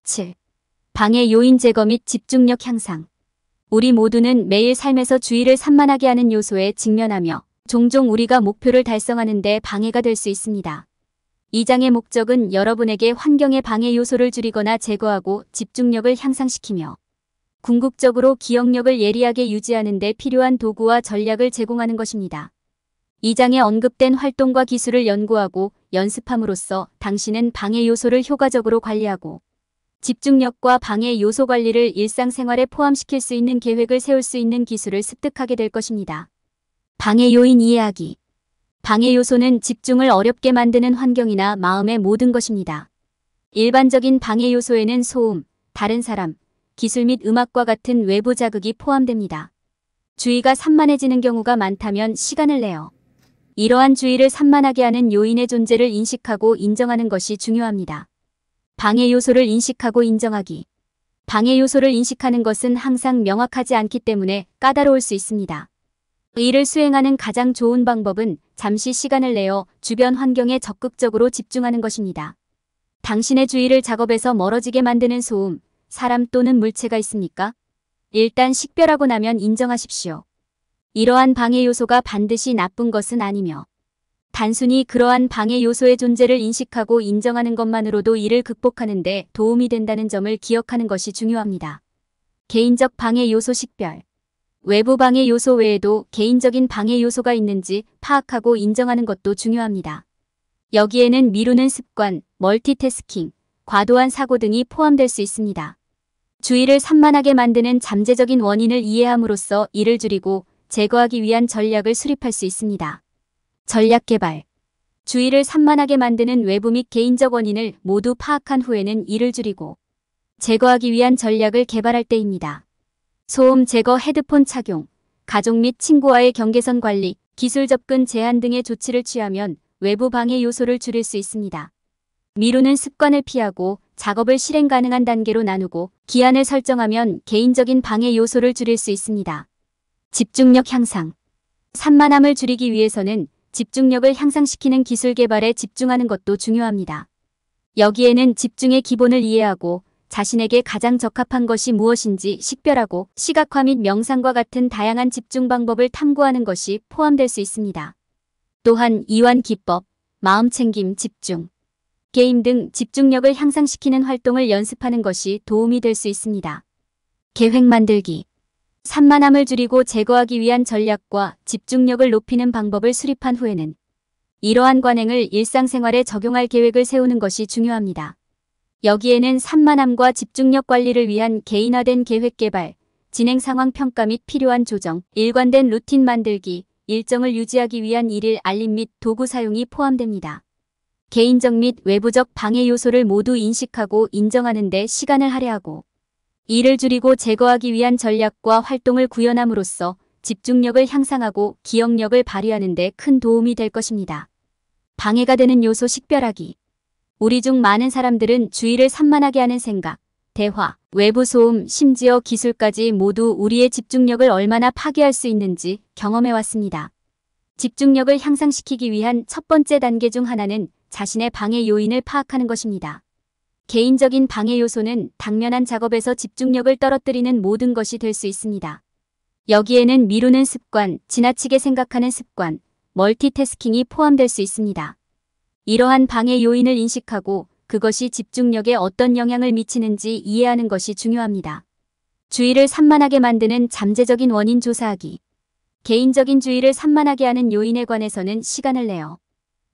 7. 방해 요인 제거 및 집중력 향상. 우리 모두는 매일 삶에서 주의를 산만하게 하는 요소에 직면하며 종종 우리가 목표를 달성하는 데 방해가 될 수 있습니다. 이 장의 목적은 여러분에게 환경의 방해 요소를 줄이거나 제거하고 집중력을 향상시키며 궁극적으로 기억력을 예리하게 유지하는 데 필요한 도구와 전략을 제공하는 것입니다. 이 장에 언급된 활동과 기술을 연구하고 연습함으로써 당신은 방해 요소를 효과적으로 관리하고 집중력과 방해 요소 관리를 일상생활에 포함시킬 수 있는 계획을 세울 수 있는 기술을 습득하게 될 것입니다. 방해 요인 이해하기. 방해 요소는 집중을 어렵게 만드는 환경이나 마음의 모든 것입니다. 일반적인 방해 요소에는 소음, 다른 사람, 기술 및 음악과 같은 외부 자극이 포함됩니다. 주의가 산만해지는 경우가 많다면 시간을 내어 이러한 주의를 산만하게 하는 요인의 존재를 인식하고 인정하는 것이 중요합니다. 방해 요소를 인식하고 인정하기. 방해 요소를 인식하는 것은 항상 명확하지 않기 때문에 까다로울 수 있습니다. 이를 수행하는 가장 좋은 방법은 잠시 시간을 내어 주변 환경에 적극적으로 집중하는 것입니다. 당신의 주의를 작업에서 멀어지게 만드는 소음, 사람 또는 물체가 있습니까? 일단 식별하고 나면 인정하십시오. 이러한 방해 요소가 반드시 나쁜 것은 아니며 단순히 그러한 방해 요소의 존재를 인식하고 인정하는 것만으로도 이를 극복하는 데 도움이 된다는 점을 기억하는 것이 중요합니다. 개인적 방해 요소 식별. 외부 방해 요소 외에도 개인적인 방해 요소가 있는지 파악하고 인정하는 것도 중요합니다. 여기에는 미루는 습관, 멀티태스킹, 과도한 사고 등이 포함될 수 있습니다. 주의를 산만하게 만드는 잠재적인 원인을 이해함으로써 이를 줄이고 제거하기 위한 전략을 수립할 수 있습니다. 전략 개발. 주의를 산만하게 만드는 외부 및 개인적 원인을 모두 파악한 후에는 이를 줄이고 제거하기 위한 전략을 개발할 때입니다. 소음 제거 헤드폰 착용, 가족 및 친구와의 경계선 관리, 기술 접근 제한 등의 조치를 취하면 외부 방해 요소를 줄일 수 있습니다. 미루는 습관을 피하고 작업을 실행 가능한 단계로 나누고 기한을 설정하면 개인적인 방해 요소를 줄일 수 있습니다. 집중력 향상. 산만함을 줄이기 위해서는 집중력을 향상시키는 기술 개발에 집중하는 것도 중요합니다. 여기에는 집중의 기본을 이해하고 자신에게 가장 적합한 것이 무엇인지 식별하고 시각화 및 명상과 같은 다양한 집중 방법을 탐구하는 것이 포함될 수 있습니다. 또한 이완 기법, 마음챙김, 집중, 게임 등 집중력을 향상시키는 활동을 연습하는 것이 도움이 될 수 있습니다. 계획 만들기. 산만함을 줄이고 제거하기 위한 전략과 집중력을 높이는 방법을 수립한 후에는 이러한 관행을 일상생활에 적용할 계획을 세우는 것이 중요합니다. 여기에는 산만함과 집중력 관리를 위한 개인화된 계획 개발, 진행 상황 평가 및 필요한 조정, 일관된 루틴 만들기, 일정을 유지하기 위한 일일 알림 및 도구 사용이 포함됩니다. 개인적 및 외부적 방해 요소를 모두 인식하고 인정하는 데 시간을 할애하고 이를 줄이고 제거하기 위한 전략과 활동을 구현함으로써 집중력을 향상하고 기억력을 발휘하는 데 큰 도움이 될 것입니다. 방해가 되는 요소 식별하기. 우리 중 많은 사람들은 주의를 산만하게 하는 생각, 대화, 외부 소음, 심지어 기술까지 모두 우리의 집중력을 얼마나 파괴할 수 있는지 경험해왔습니다. 집중력을 향상시키기 위한 첫 번째 단계 중 하나는 자신의 방해 요인을 파악하는 것입니다. 개인적인 방해 요소는 당면한 작업에서 집중력을 떨어뜨리는 모든 것이 될 수 있습니다. 여기에는 미루는 습관, 지나치게 생각하는 습관, 멀티태스킹이 포함될 수 있습니다. 이러한 방해 요인을 인식하고 그것이 집중력에 어떤 영향을 미치는지 이해하는 것이 중요합니다. 주의를 산만하게 만드는 잠재적인 원인 조사하기. 개인적인 주의를 산만하게 하는 요인에 관해서는 시간을 내어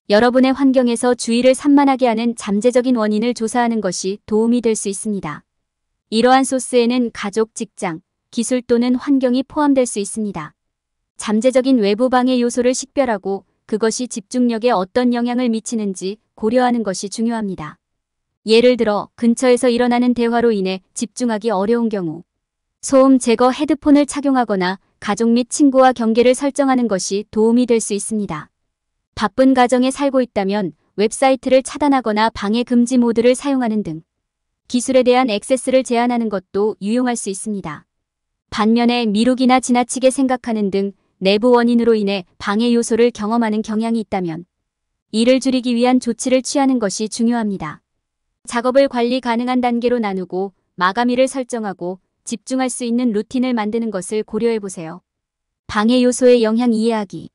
여러분의 환경에서 주의를 산만하게 하는 잠재적인 원인을 조사하는 것이 도움이 될 수 있습니다. 이러한 소스에는 가족, 직장, 기술 또는 환경이 포함될 수 있습니다. 잠재적인 외부 방해 요소를 식별하고 그것이 집중력에 어떤 영향을 미치는지 고려하는 것이 중요합니다. 예를 들어 근처에서 일어나는 대화로 인해 집중하기 어려운 경우 소음 제거 헤드폰을 착용하거나 가족 및 친구와 경계를 설정하는 것이 도움이 될 수 있습니다. 바쁜 가정에 살고 있다면 웹사이트를 차단하거나 방해 금지 모드를 사용하는 등 기술에 대한 액세스를 제한하는 것도 유용할 수 있습니다. 반면에 미루기나 지나치게 생각하는 등 내부 원인으로 인해 방해 요소를 경험하는 경향이 있다면 이를 줄이기 위한 조치를 취하는 것이 중요합니다. 작업을 관리 가능한 단계로 나누고 마감일을 설정하고 집중할 수 있는 루틴을 만드는 것을 고려해보세요. 방해 요소의 영향 이해하기.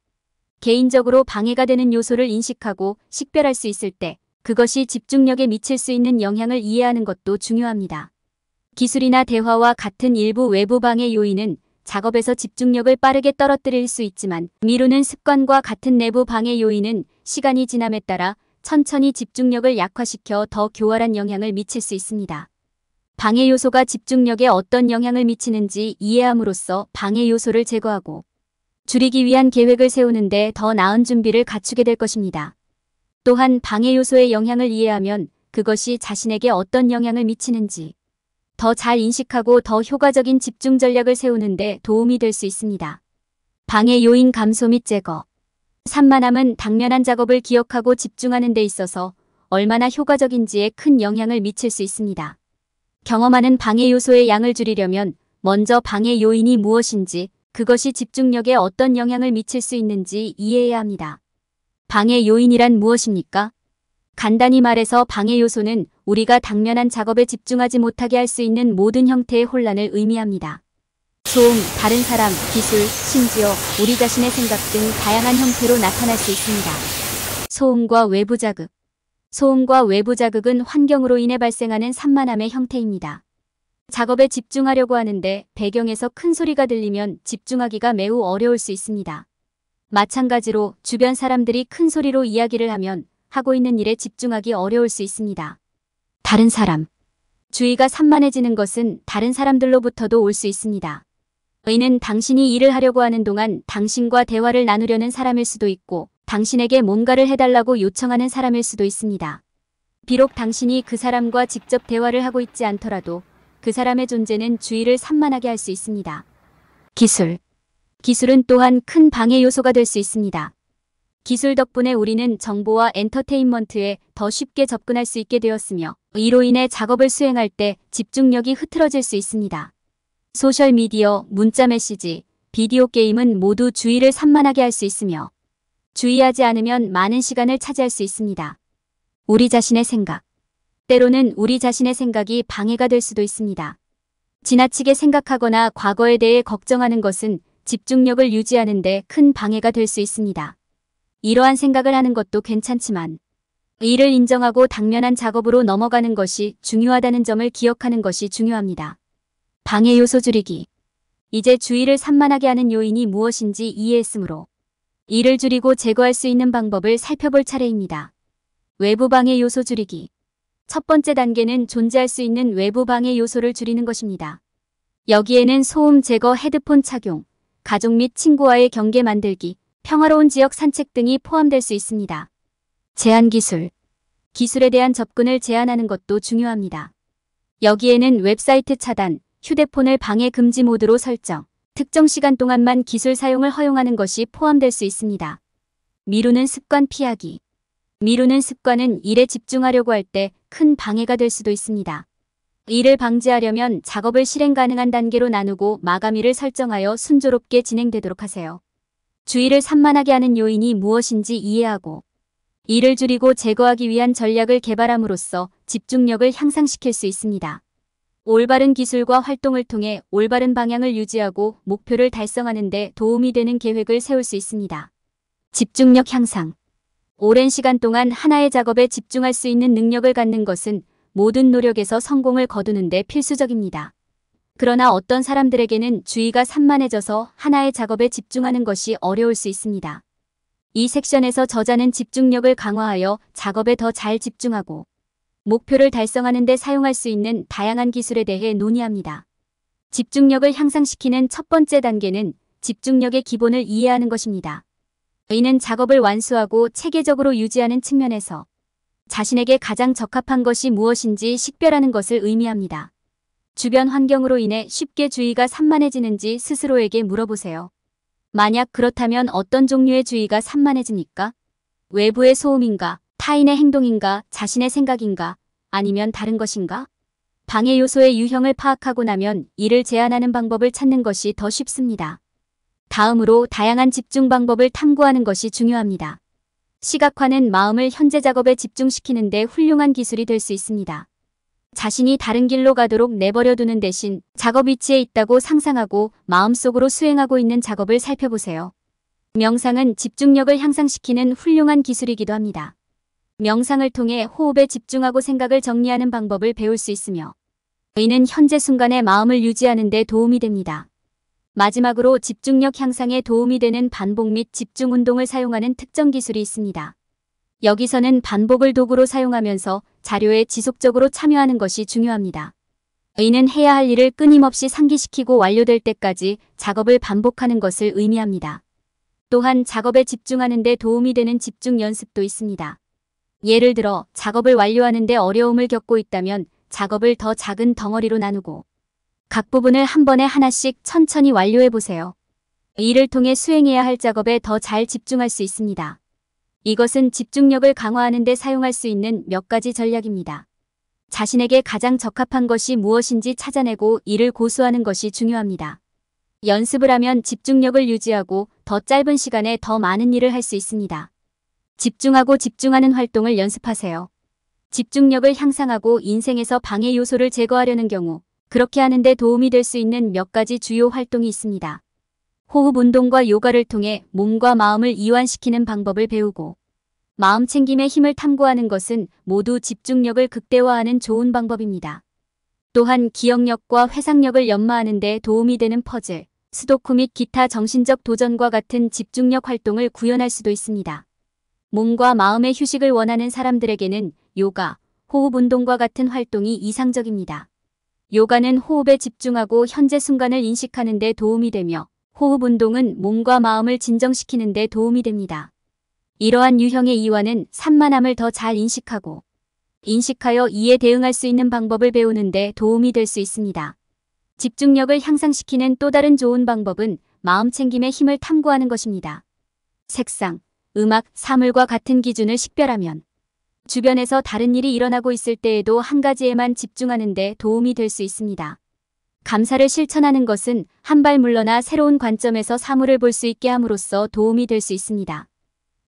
개인적으로 방해가 되는 요소를 인식하고 식별할 수 있을 때 그것이 집중력에 미칠 수 있는 영향을 이해하는 것도 중요합니다. 기술이나 대화와 같은 일부 외부 방해 요인은 작업에서 집중력을 빠르게 떨어뜨릴 수 있지만 미루는 습관과 같은 내부 방해 요인은 시간이 지남에 따라 천천히 집중력을 약화시켜 더 교활한 영향을 미칠 수 있습니다. 방해 요소가 집중력에 어떤 영향을 미치는지 이해함으로써 방해 요소를 제거하고 줄이기 위한 계획을 세우는데 더 나은 준비를 갖추게 될 것입니다. 또한 방해 요소의 영향을 이해하면 그것이 자신에게 어떤 영향을 미치는지 더 잘 인식하고 더 효과적인 집중 전략을 세우는데 도움이 될 수 있습니다. 방해 요인 감소 및 제거. 산만함은 당면한 작업을 기억하고 집중하는 데 있어서 얼마나 효과적인지에 큰 영향을 미칠 수 있습니다. 경험하는 방해 요소의 양을 줄이려면 먼저 방해 요인이 무엇인지 그것이 집중력에 어떤 영향을 미칠 수 있는지 이해해야 합니다. 방해 요인이란 무엇입니까? 간단히 말해서 방해 요소는 우리가 당면한 작업에 집중하지 못하게 할 수 있는 모든 형태의 혼란을 의미합니다. 소음, 다른 사람, 기술, 심지어 우리 자신의 생각 등 다양한 형태로 나타날 수 있습니다. 소음과 외부 자극. 소음과 외부 자극은 환경으로 인해 발생하는 산만함의 형태입니다. 작업에 집중하려고 하는데 배경에서 큰 소리가 들리면 집중하기가 매우 어려울 수 있습니다. 마찬가지로 주변 사람들이 큰 소리로 이야기를 하면 하고 있는 일에 집중하기 어려울 수 있습니다. 다른 사람. 주의가 산만해지는 것은 다른 사람들로부터도 올 수 있습니다. 이는 당신이 일을 하려고 하는 동안 당신과 대화를 나누려는 사람일 수도 있고 당신에게 뭔가를 해달라고 요청하는 사람일 수도 있습니다. 비록 당신이 그 사람과 직접 대화를 하고 있지 않더라도 그 사람의 존재는 주의를 산만하게 할 수 있습니다. 기술. 기술은 또한 큰 방해 요소가 될 수 있습니다. 기술 덕분에 우리는 정보와 엔터테인먼트에 더 쉽게 접근할 수 있게 되었으며 이로 인해 작업을 수행할 때 집중력이 흐트러질 수 있습니다. 소셜미디어, 문자메시지, 비디오 게임은 모두 주의를 산만하게 할 수 있으며 주의하지 않으면 많은 시간을 차지할 수 있습니다. 우리 자신의 생각. 때로는 우리 자신의 생각이 방해가 될 수도 있습니다. 지나치게 생각하거나 과거에 대해 걱정하는 것은 집중력을 유지하는 데 큰 방해가 될 수 있습니다. 이러한 생각을 하는 것도 괜찮지만 이를 인정하고 당면한 작업으로 넘어가는 것이 중요하다는 점을 기억하는 것이 중요합니다. 방해 요소 줄이기. 이제 주의를 산만하게 하는 요인이 무엇인지 이해했으므로 이를 줄이고 제거할 수 있는 방법을 살펴볼 차례입니다. 외부 방해 요소 줄이기. 첫 번째 단계는 존재할 수 있는 외부 방해 요소를 줄이는 것입니다. 여기에는 소음 제거, 헤드폰 착용, 가족 및 친구와의 경계 만들기, 평화로운 지역 산책 등이 포함될 수 있습니다. 제한 기술. 기술에 대한 접근을 제한하는 것도 중요합니다. 여기에는 웹사이트 차단, 휴대폰을 방해 금지 모드로 설정, 특정 시간 동안만 기술 사용을 허용하는 것이 포함될 수 있습니다. 미루는 습관 피하기. 미루는 습관은 일에 집중하려고 할 때 큰 방해가 될 수도 있습니다. 이를 방지하려면 작업을 실행 가능한 단계로 나누고 마감일을 설정하여 순조롭게 진행되도록 하세요. 주의를 산만하게 하는 요인이 무엇인지 이해하고 이를 줄이고 제거하기 위한 전략을 개발함으로써 집중력을 향상시킬 수 있습니다. 올바른 기술과 활동을 통해 올바른 방향을 유지하고 목표를 달성하는 데 도움이 되는 계획을 세울 수 있습니다. 집중력 향상. 오랜 시간 동안 하나의 작업에 집중할 수 있는 능력을 갖는 것은 모든 노력에서 성공을 거두는 데 필수적입니다. 그러나 어떤 사람들에게는 주의가 산만해져서 하나의 작업에 집중하는 것이 어려울 수 있습니다. 이 섹션에서 저자는 집중력을 강화하여 작업에 더 잘 집중하고 목표를 달성하는 데 사용할 수 있는 다양한 기술에 대해 논의합니다. 집중력을 향상시키는 첫 번째 단계는 집중력의 기본을 이해하는 것입니다. 이는 작업을 완수하고 체계적으로 유지하는 측면에서 자신에게 가장 적합한 것이 무엇인지 식별하는 것을 의미합니다. 주변 환경으로 인해 쉽게 주의가 산만해지는지 스스로에게 물어보세요. 만약 그렇다면 어떤 종류의 주의가 산만해집니까? 외부의 소음인가? 타인의 행동인가? 자신의 생각인가? 아니면 다른 것인가? 방해 요소의 유형을 파악하고 나면 이를 제한하는 방법을 찾는 것이 더 쉽습니다. 다음으로 다양한 집중 방법을 탐구하는 것이 중요합니다. 시각화는 마음을 현재 작업에 집중시키는 데 훌륭한 기술이 될 수 있습니다. 자신이 다른 길로 가도록 내버려두는 대신 작업 위치에 있다고 상상하고 마음속으로 수행하고 있는 작업을 살펴보세요. 명상은 집중력을 향상시키는 훌륭한 기술이기도 합니다. 명상을 통해 호흡에 집중하고 생각을 정리하는 방법을 배울 수 있으며 이는 현재 순간의 마음을 유지하는 데 도움이 됩니다. 마지막으로 집중력 향상에 도움이 되는 반복 및 집중 운동을 사용하는 특정 기술이 있습니다. 여기서는 반복을 도구로 사용하면서 자료에 지속적으로 참여하는 것이 중요합니다. 이는 해야 할 일을 끊임없이 상기시키고 완료될 때까지 작업을 반복하는 것을 의미합니다. 또한 작업에 집중하는 데 도움이 되는 집중 연습도 있습니다. 예를 들어 작업을 완료하는 데 어려움을 겪고 있다면 작업을 더 작은 덩어리로 나누고 각 부분을 한 번에 하나씩 천천히 완료해 보세요. 이를 통해 수행해야 할 작업에 더 잘 집중할 수 있습니다. 이것은 집중력을 강화하는 데 사용할 수 있는 몇 가지 전략입니다. 자신에게 가장 적합한 것이 무엇인지 찾아내고 이를 고수하는 것이 중요합니다. 연습을 하면 집중력을 유지하고 더 짧은 시간에 더 많은 일을 할 수 있습니다. 집중하고 집중하는 활동을 연습하세요. 집중력을 향상하고 인생에서 방해 요소를 제거하려는 경우 그렇게 하는 데 도움이 될 수 있는 몇 가지 주요 활동이 있습니다. 호흡 운동과 요가를 통해 몸과 마음을 이완시키는 방법을 배우고 마음 챙김의 힘을 탐구하는 것은 모두 집중력을 극대화하는 좋은 방법입니다. 또한 기억력과 회상력을 연마하는 데 도움이 되는 퍼즐, 스도쿠 및 기타 정신적 도전과 같은 집중력 활동을 구현할 수도 있습니다. 몸과 마음의 휴식을 원하는 사람들에게는 요가, 호흡 운동과 같은 활동이 이상적입니다. 요가는 호흡에 집중하고 현재 순간을 인식하는 데 도움이 되며 호흡 운동은 몸과 마음을 진정시키는 데 도움이 됩니다. 이러한 유형의 이완은 산만함을 더 잘 인식하여 이에 대응할 수 있는 방법을 배우는 데 도움이 될 수 있습니다. 집중력을 향상시키는 또 다른 좋은 방법은 마음 챙김의 힘을 탐구하는 것입니다. 색상, 음악, 사물과 같은 기준을 식별하면 주변에서 다른 일이 일어나고 있을 때에도 한 가지에만 집중하는 데 도움이 될 수 있습니다. 감사를 실천하는 것은 한 발 물러나 새로운 관점에서 사물을 볼 수 있게 함으로써 도움이 될 수 있습니다.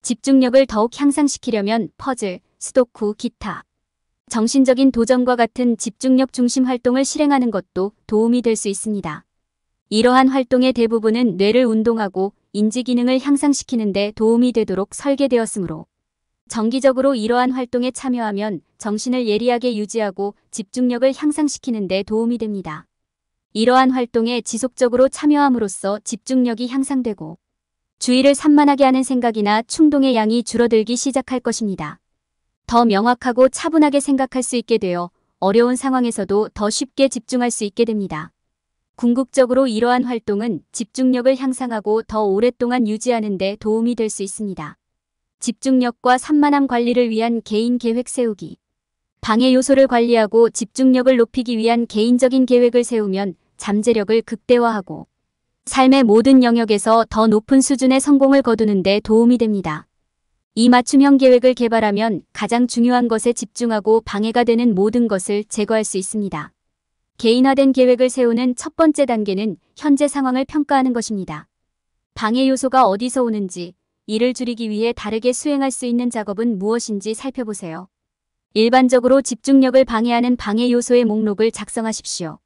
집중력을 더욱 향상시키려면 퍼즐, 스도쿠, 기타, 정신적인 도전과 같은 집중력 중심 활동을 실행하는 것도 도움이 될 수 있습니다. 이러한 활동의 대부분은 뇌를 운동하고 인지 기능을 향상시키는 데 도움이 되도록 설계되었으므로 정기적으로 이러한 활동에 참여하면 정신을 예리하게 유지하고 집중력을 향상시키는 데 도움이 됩니다. 이러한 활동에 지속적으로 참여함으로써 집중력이 향상되고 주의를 산만하게 하는 생각이나 충동의 양이 줄어들기 시작할 것입니다. 더 명확하고 차분하게 생각할 수 있게 되어 어려운 상황에서도 더 쉽게 집중할 수 있게 됩니다. 궁극적으로 이러한 활동은 집중력을 향상하고 더 오랫동안 유지하는 데 도움이 될 수 있습니다. 집중력과 산만함 관리를 위한 개인 계획 세우기. 방해 요소를 관리하고 집중력을 높이기 위한 개인적인 계획을 세우면 잠재력을 극대화하고 삶의 모든 영역에서 더 높은 수준의 성공을 거두는 데 도움이 됩니다. 이 맞춤형 계획을 개발하면 가장 중요한 것에 집중하고 방해가 되는 모든 것을 제거할 수 있습니다. 개인화된 계획을 세우는 첫 번째 단계는 현재 상황을 평가하는 것입니다. 방해 요소가 어디서 오는지, 이를 줄이기 위해 다르게 수행할 수 있는 작업은 무엇인지 살펴보세요. 일반적으로 집중력을 방해하는 방해 요소의 목록을 작성하십시오.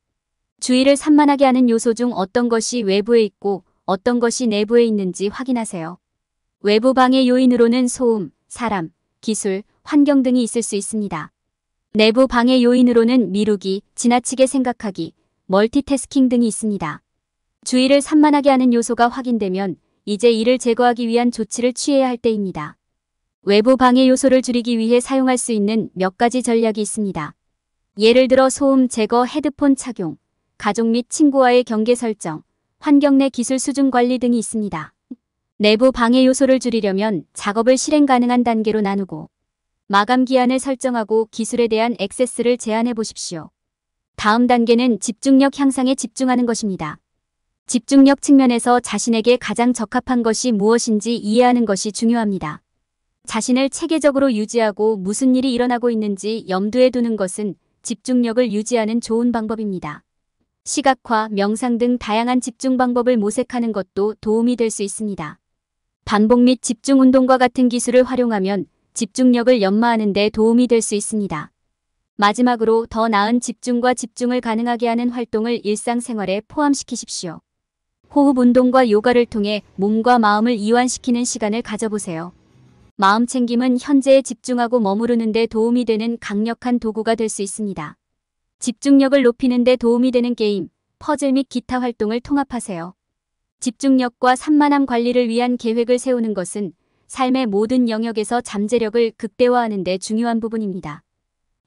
주의를 산만하게 하는 요소 중 어떤 것이 외부에 있고 어떤 것이 내부에 있는지 확인하세요. 외부 방해 요인으로는 소음, 사람, 기술, 환경 등이 있을 수 있습니다. 내부 방해 요인으로는 미루기, 지나치게 생각하기, 멀티태스킹 등이 있습니다. 주의를 산만하게 하는 요소가 확인되면 이제 이를 제거하기 위한 조치를 취해야 할 때입니다. 외부 방해 요소를 줄이기 위해 사용할 수 있는 몇 가지 전략이 있습니다. 예를 들어 소음 제거, 헤드폰 착용, 가족 및 친구와의 경계 설정, 환경 내 기술 수준 관리 등이 있습니다. 내부 방해 요소를 줄이려면 작업을 실행 가능한 단계로 나누고 마감 기한을 설정하고 기술에 대한 액세스를 제한해 보십시오. 다음 단계는 집중력 향상에 집중하는 것입니다. 집중력 측면에서 자신에게 가장 적합한 것이 무엇인지 이해하는 것이 중요합니다. 자신을 체계적으로 유지하고 무슨 일이 일어나고 있는지 염두에 두는 것은 집중력을 유지하는 좋은 방법입니다. 시각화, 명상 등 다양한 집중 방법을 모색하는 것도 도움이 될 수 있습니다. 반복 및 집중 운동과 같은 기술을 활용하면 집중력을 연마하는 데 도움이 될 수 있습니다. 마지막으로 더 나은 집중과 집중을 가능하게 하는 활동을 일상생활에 포함시키십시오. 호흡 운동과 요가를 통해 몸과 마음을 이완시키는 시간을 가져보세요. 마음 챙김은 현재에 집중하고 머무르는 데 도움이 되는 강력한 도구가 될 수 있습니다. 집중력을 높이는 데 도움이 되는 게임, 퍼즐 및 기타 활동을 통합하세요. 집중력과 산만함 관리를 위한 계획을 세우는 것은 삶의 모든 영역에서 잠재력을 극대화하는 데 중요한 부분입니다.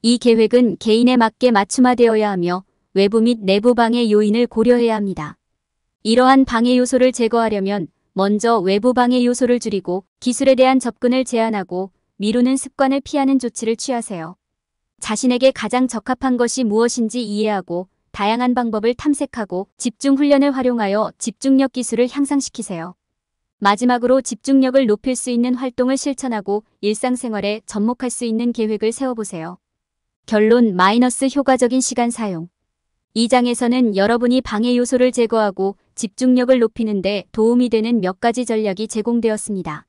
이 계획은 개인에 맞게 맞춤화되어야 하며 외부 및 내부 방해 요인을 고려해야 합니다. 이러한 방해 요소를 제거하려면 먼저 외부 방해 요소를 줄이고 기술에 대한 접근을 제한하고 미루는 습관을 피하는 조치를 취하세요. 자신에게 가장 적합한 것이 무엇인지 이해하고 다양한 방법을 탐색하고 집중 훈련을 활용하여 집중력 기술을 향상시키세요. 마지막으로 집중력을 높일 수 있는 활동을 실천하고 일상생활에 접목할 수 있는 계획을 세워보세요. 결론 효과적인 시간 사용. 이 장에서는 여러분이 방해 요소를 제거하고 집중력을 높이는 데 도움이 되는 몇 가지 전략이 제공되었습니다.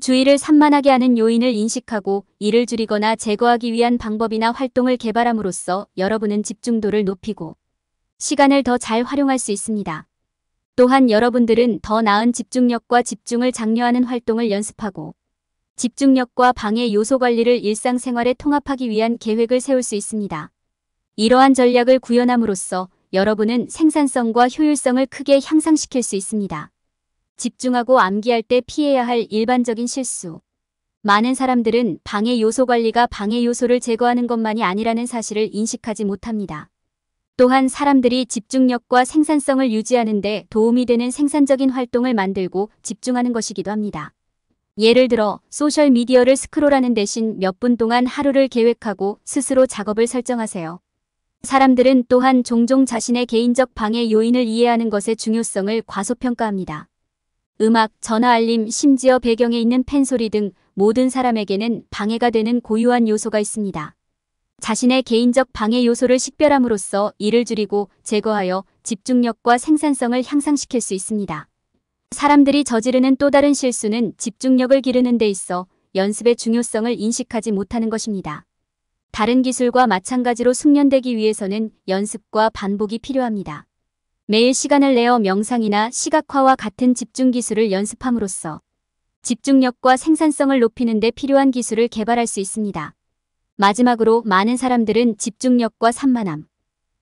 주의를 산만하게 하는 요인을 인식하고 이를 줄이거나 제거하기 위한 방법이나 활동을 개발함으로써 여러분은 집중도를 높이고 시간을 더 잘 활용할 수 있습니다. 또한 여러분들은 더 나은 집중력과 집중을 장려하는 활동을 연습하고 집중력과 방해 요소 관리를 일상생활에 통합하기 위한 계획을 세울 수 있습니다. 이러한 전략을 구현함으로써 여러분은 생산성과 효율성을 크게 향상시킬 수 있습니다. 집중하고 암기할 때 피해야 할 일반적인 실수. 많은 사람들은 방해 요소 관리가 방해 요소를 제거하는 것만이 아니라는 사실을 인식하지 못합니다. 또한 사람들이 집중력과 생산성을 유지하는 데 도움이 되는 생산적인 활동을 만들고 집중하는 것이기도 합니다. 예를 들어 소셜미디어를 스크롤하는 대신 몇 분 동안 하루를 계획하고 스스로 작업을 설정하세요. 사람들은 또한 종종 자신의 개인적 방해 요인을 이해하는 것의 중요성을 과소평가합니다. 음악, 전화 알림, 심지어 배경에 있는 팬소리 등 모든 사람에게는 방해가 되는 고유한 요소가 있습니다. 자신의 개인적 방해 요소를 식별함으로써 이를 줄이고 제거하여 집중력과 생산성을 향상시킬 수 있습니다. 사람들이 저지르는 또 다른 실수는 집중력을 기르는 데 있어 연습의 중요성을 인식하지 못하는 것입니다. 다른 기술과 마찬가지로 숙련되기 위해서는 연습과 반복이 필요합니다. 매일 시간을 내어 명상이나 시각화와 같은 집중 기술을 연습함으로써 집중력과 생산성을 높이는 데 필요한 기술을 개발할 수 있습니다. 마지막으로 많은 사람들은 집중력과 산만함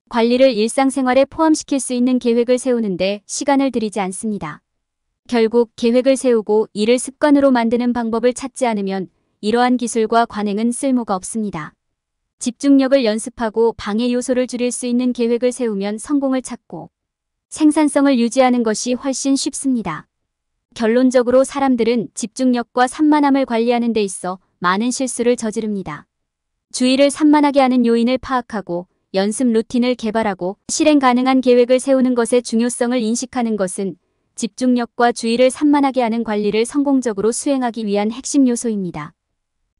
관리를 일상생활에 포함시킬 수 있는 계획을 세우는데 시간을 들이지 않습니다. 결국 계획을 세우고 이를 습관으로 만드는 방법을 찾지 않으면 이러한 기술과 관행은 쓸모가 없습니다. 집중력을 연습하고 방해 요소를 줄일 수 있는 계획을 세우면 성공을 찾고 생산성을 유지하는 것이 훨씬 쉽습니다. 결론적으로 사람들은 집중력과 산만함을 관리하는 데 있어 많은 실수를 저지릅니다. 주의를 산만하게 하는 요인을 파악하고 연습 루틴을 개발하고 실행 가능한 계획을 세우는 것의 중요성을 인식하는 것은 집중력과 주의를 산만하게 하는 관리를 성공적으로 수행하기 위한 핵심 요소입니다.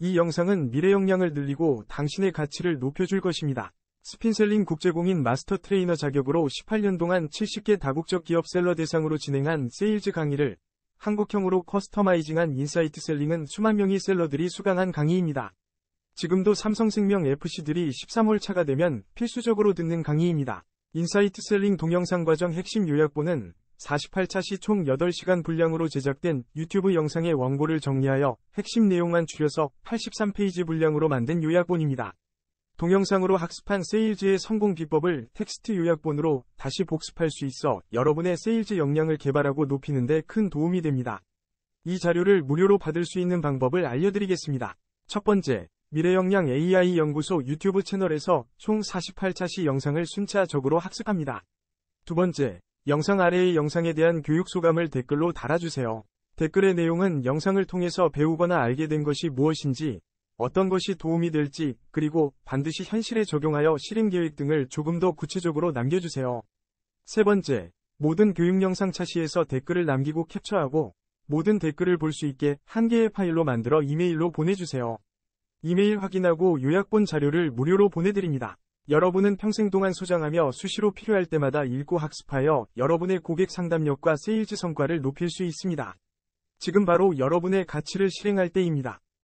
이 영상은 미래 역량을 늘리고 당신의 가치를 높여줄 것입니다. 스핀셀링 국제공인 마스터 트레이너 자격으로 18년 동안 70개 다국적 기업 셀러 대상으로 진행한 세일즈 강의를 한국형으로 커스터마이징한 인사이트 셀링은 수만 명의 셀러들이 수강한 강의입니다. 지금도 삼성생명 FC들이 13월 차가 되면 필수적으로 듣는 강의입니다. 인사이트 셀링 동영상 과정 핵심 요약본은 48차 시 총 8시간 분량으로 제작된 유튜브 영상의 원고를 정리하여 핵심 내용만 줄여서 83페이지 분량으로 만든 요약본입니다. 동영상으로 학습한 세일즈의 성공 비법을 텍스트 요약본으로 다시 복습할 수 있어 여러분의 세일즈 역량을 개발하고 높이는 데 큰 도움이 됩니다. 이 자료를 무료로 받을 수 있는 방법을 알려드리겠습니다. 첫 번째, 미래역량 AI 연구소 유튜브 채널에서 총 48차 시 영상을 순차적으로 학습합니다. 두 번째, 영상 아래의 영상에 대한 교육 소감을 댓글로 달아주세요. 댓글의 내용은 영상을 통해서 배우거나 알게 된 것이 무엇인지, 어떤 것이 도움이 될지, 그리고 반드시 현실에 적용하여 실행 계획 등을 조금 더 구체적으로 남겨주세요. 세 번째, 모든 교육 영상 차시에서 댓글을 남기고 캡처하고 모든 댓글을 볼 수 있게 한 개의 파일로 만들어 이메일로 보내주세요. 이메일 확인하고 요약본 자료를 무료로 보내드립니다. 여러분은 평생 동안 소장하며 수시로 필요할 때마다 읽고 학습하여 여러분의 고객 상담력과 세일즈 성과를 높일 수 있습니다. 지금 바로 여러분의 가치를 실행할 때입니다.